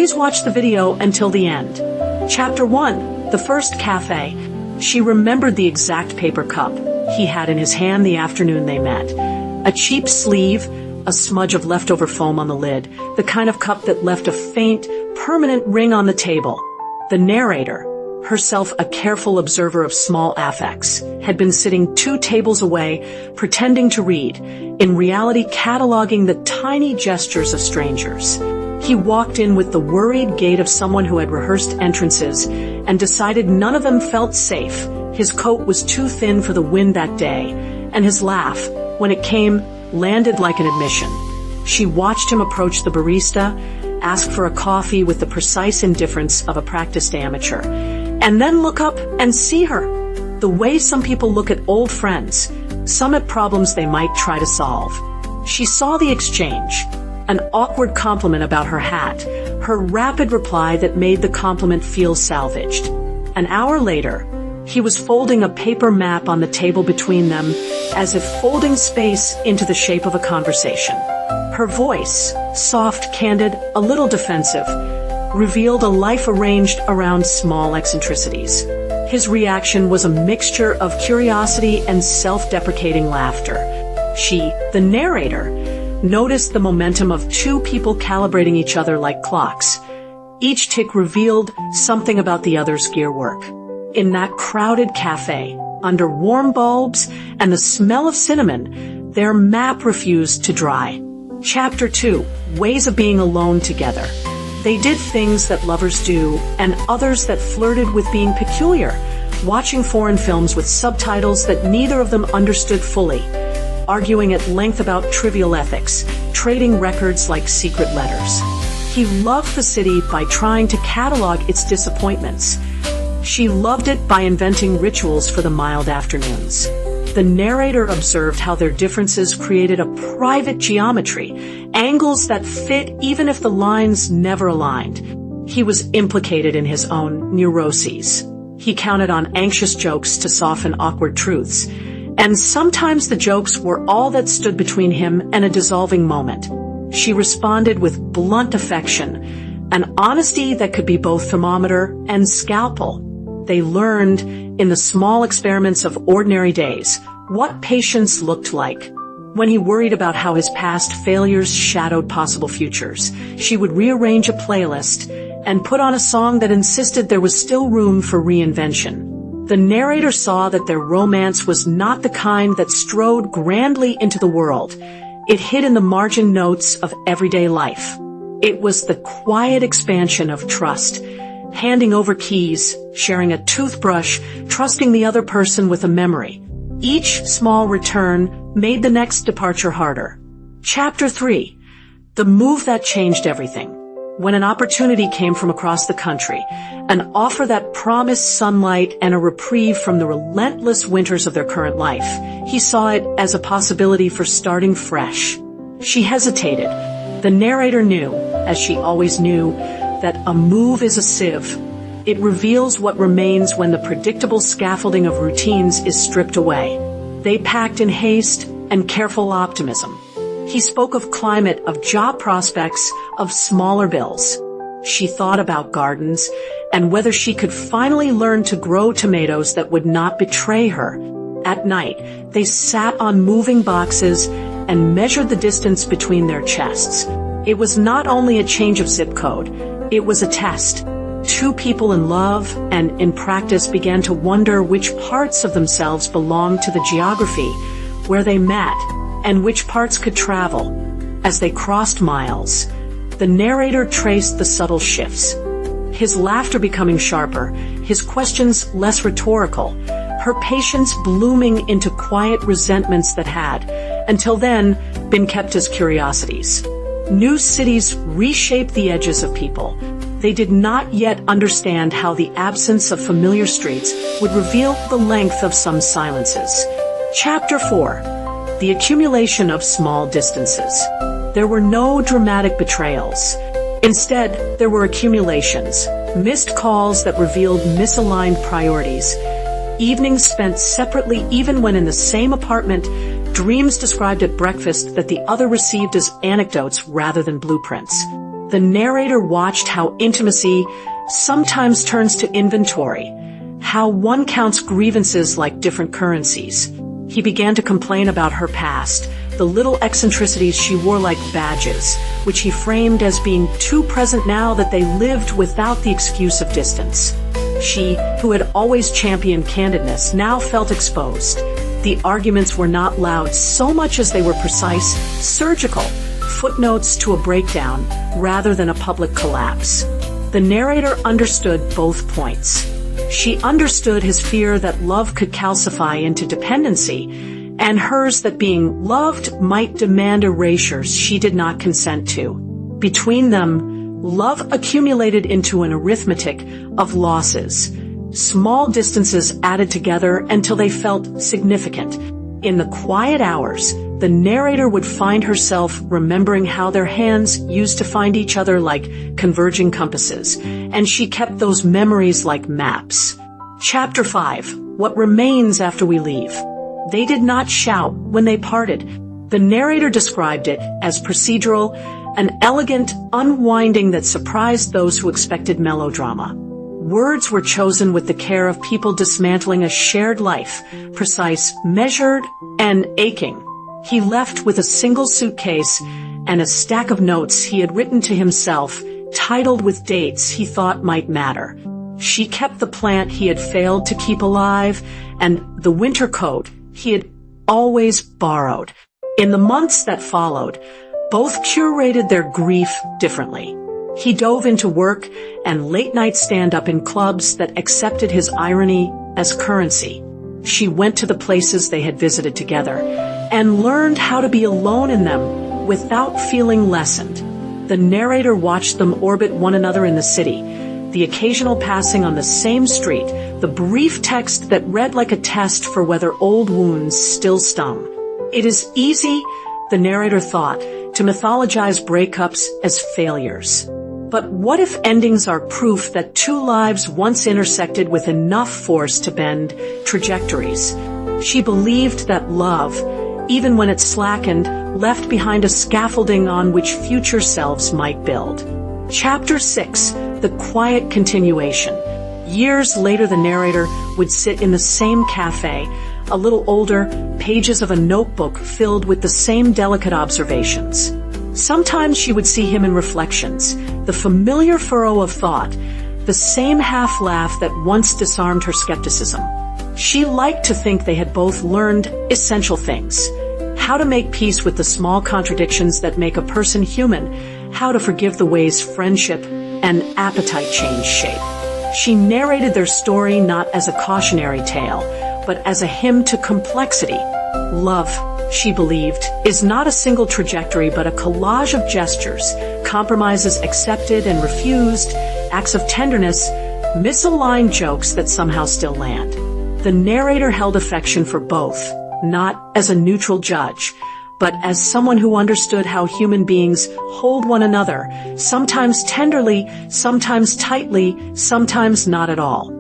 Please watch the video until the end. Chapter 1. The First Cafe. She remembered the exact paper cup he had in his hand the afternoon they met. A cheap sleeve, a smudge of leftover foam on the lid, the kind of cup that left a faint, permanent ring on the table. The narrator, herself a careful observer of small affects, had been sitting 2 tables away, pretending to read, in reality cataloging the tiny gestures of strangers. He walked in with the worried gait of someone who had rehearsed entrances and decided none of them felt safe. His coat was too thin for the wind that day, and his laugh, when it came, landed like an admission. She watched him approach the barista, ask for a coffee with the precise indifference of a practiced amateur, and then look up and see her. The way some people look at old friends, some at problems they might try to solve. She saw the exchange. An awkward compliment about her hat, her rapid reply that made the compliment feel salvaged. An hour later, he was folding a paper map on the table between them, as if folding space into the shape of a conversation. Her voice, soft, candid, a little defensive, revealed a life arranged around small eccentricities. His reaction was a mixture of curiosity and self-deprecating laughter. She, the narrator, noticed the momentum of 2 people calibrating each other like clocks. Each tick revealed something about the other's gear work. In that crowded cafe, under warm bulbs and the smell of cinnamon, their map refused to dry. Chapter 2. Ways of being alone together. They did things that lovers do, and others that flirted with being peculiar, watching foreign films with subtitles that neither of them understood fully, arguing at length about trivial ethics, trading records like secret letters. He loved the city by trying to catalog its disappointments. She loved it by inventing rituals for the mild afternoons. The narrator observed how their differences created a private geometry, angles that fit even if the lines never aligned. He was implicated in his own neuroses. He counted on anxious jokes to soften awkward truths. And sometimes the jokes were all that stood between him and a dissolving moment. She responded with blunt affection, an honesty that could be both thermometer and scalpel. They learned, in the small experiments of ordinary days, what patience looked like. When he worried about how his past failures shadowed possible futures, she would rearrange a playlist and put on a song that insisted there was still room for reinvention. The narrator saw that their romance was not the kind that strode grandly into the world. It hid in the margin notes of everyday life. It was the quiet expansion of trust, handing over keys, sharing a toothbrush, trusting the other person with a memory. Each small return made the next departure harder. Chapter 3. The move that changed everything. When an opportunity came from across the country, an offer that promised sunlight and a reprieve from the relentless winters of their current life, he saw it as a possibility for starting fresh. She hesitated. The narrator knew, as she always knew, that a move is a sieve. It reveals what remains when the predictable scaffolding of routines is stripped away. They packed in haste and careful optimism. He spoke of climate, of job prospects, of smaller bills. She thought about gardens and whether she could finally learn to grow tomatoes that would not betray her. At night, they sat on moving boxes and measured the distance between their chests. It was not only a change of zip code, it was a test. 2 people in love and in practice began to wonder which parts of themselves belonged to the geography where they met, and which parts could travel. As they crossed miles, the narrator traced the subtle shifts. His laughter becoming sharper, his questions less rhetorical, her patience blooming into quiet resentments that had, until then, been kept as curiosities. New cities reshaped the edges of people. They did not yet understand how the absence of familiar streets would reveal the length of some silences. Chapter 4. The accumulation of small distances. There were no dramatic betrayals. Instead, there were accumulations, missed calls that revealed misaligned priorities, evenings spent separately even when in the same apartment, dreams described at breakfast that the other received as anecdotes rather than blueprints. The narrator watched how intimacy sometimes turns to inventory, how one counts grievances like different currencies. He began to complain about her past, the little eccentricities she wore like badges, which he framed as being too present now that they lived without the excuse of distance. She, who had always championed candidness, now felt exposed. The arguments were not loud so much as they were precise, surgical, footnotes to a breakdown rather than a public collapse. The narrator understood both points. She understood his fear that love could calcify into dependency, and hers that being loved might demand erasures she did not consent to. Between them, love accumulated into an arithmetic of losses, small distances added together until they felt significant. In the quiet hours, the narrator would find herself remembering how their hands used to find each other like converging compasses, and she kept those memories like maps. Chapter 5. What remains after we leave. They did not shout when they parted. The narrator described it as procedural, an elegant unwinding that surprised those who expected melodrama. Words were chosen with the care of people dismantling a shared life, precise, measured, and aching. He left with a single suitcase and a stack of notes he had written to himself, titled with dates he thought might matter. She kept the plant he had failed to keep alive and the winter coat he had always borrowed. In the months that followed, both curated their grief differently. He dove into work and late-night stand-up in clubs that accepted his irony as currency. She went to the places they had visited together and learned how to be alone in them without feeling lessened. The narrator watched them orbit one another in the city, the occasional passing on the same street, the brief text that read like a test for whether old wounds still stung. It is easy, the narrator thought, to mythologize breakups as failures. But what if endings are proof that two lives once intersected with enough force to bend trajectories? She believed that love, even when it slackened, left behind a scaffolding on which future selves might build. Chapter 6. The quiet continuation. Years later, the narrator would sit in the same cafe, a little older, pages of a notebook filled with the same delicate observations. Sometimes she would see him in reflections, the familiar furrow of thought, the same half-laugh that once disarmed her skepticism. She liked to think they had both learned essential things: how to make peace with the small contradictions that make a person human, how to forgive the ways friendship and appetite change shape. She narrated their story not as a cautionary tale, but as a hymn to complexity. Love, she believed, is not a single trajectory but a collage of gestures, compromises accepted and refused, acts of tenderness, misaligned jokes that somehow still land. The narrator held affection for both, not as a neutral judge, but as someone who understood how human beings hold one another, sometimes tenderly, sometimes tightly, sometimes not at all.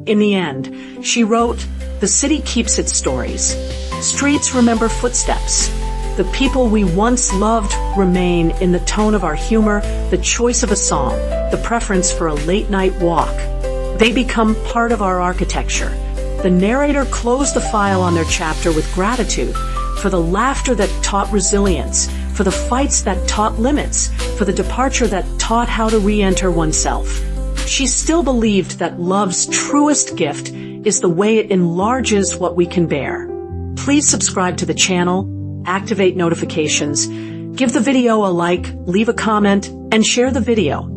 In the end, she wrote, "The city keeps its stories. Streets remember footsteps. The people we once loved remain in the tone of our humor, the choice of a song, the preference for a late-night walk. They become part of our architecture." The narrator closed the file on their chapter with gratitude for the laughter that taught resilience, for the fights that taught limits, for the departure that taught how to re-enter oneself. She still believed that love's truest gift is the way it enlarges what we can bear. Please subscribe to the channel, activate notifications, give the video a like, leave a comment, and share the video.